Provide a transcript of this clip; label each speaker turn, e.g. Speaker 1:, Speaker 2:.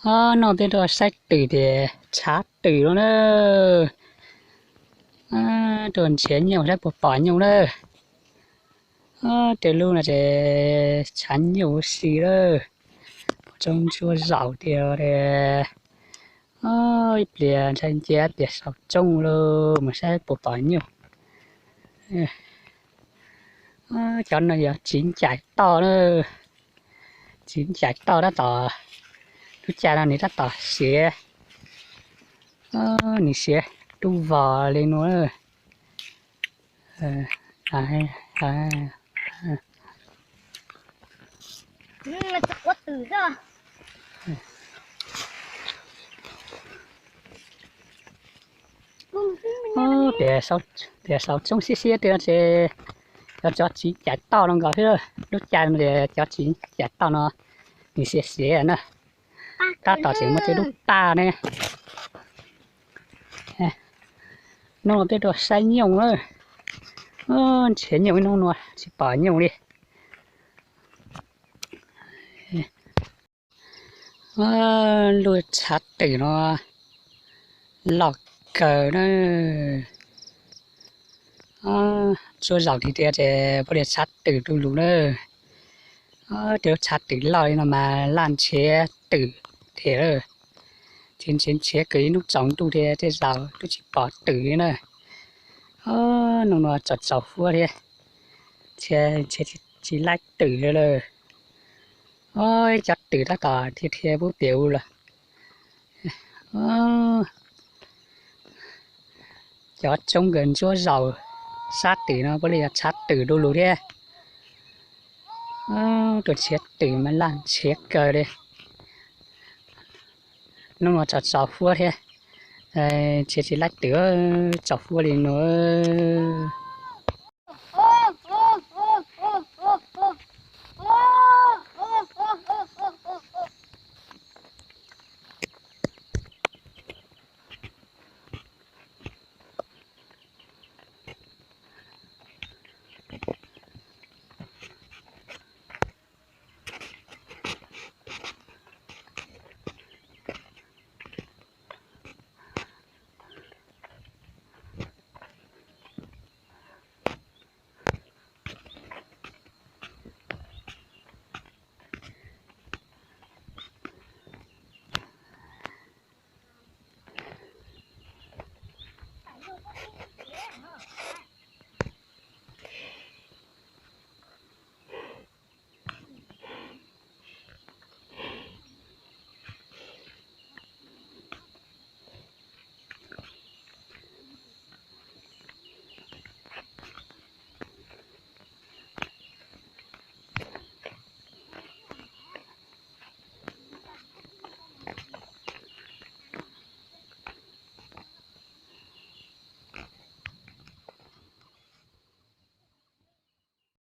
Speaker 1: nó biết rồi sách từ thì chát từ luôn đó. Tuần chiến nhiều đấy bỏ bỏ nhiều đó. Từ luôn là để chán nhiều xí đó. Trong chua dạo điều để liền thành chế để sọc trong luôn mà sẽ bỏ nhiều. Cho nó giờ chín chạy to nữa. Chín chạy to đó to. Lúc cha là người ta to xế. Nì xế đu vào lên nữa. Đấy, đấy.
Speaker 2: Nó chắc quá tử ra.
Speaker 1: Để sau trong xí thì cho chín chạy to nó gọi thế lúc cha để cho chín chạy to nó nì xế nữa. Ta tỏ chỉ một cái lúc ta này. Nó biết được sai nhiều nữa. Chế nhiều nó nữa, chỉ bỏ nhiều đi. Lùi chặt từ nó lọc cờ nó. Cho dạo thì để có thể chặt từ đôi lúc nữa. Nếu chặt từ lời nó mà lan chế từ thế rồi. Trên chế cái lúc giống tu thế dạo tôi chỉ bỏ từ nữa. Nó chặt dạo phua thế. Chỉ lách từ rồi. Ôi chặt từ đã cả thì bố biểu là chó trông gần chỗ giàu sát từ nó có lẽ sát từ đôi lúa thế tôi chết từ mà làm chết cờ đây nó mà chặt giàu phua thế chết chỉ lách từ chọc phua thì nó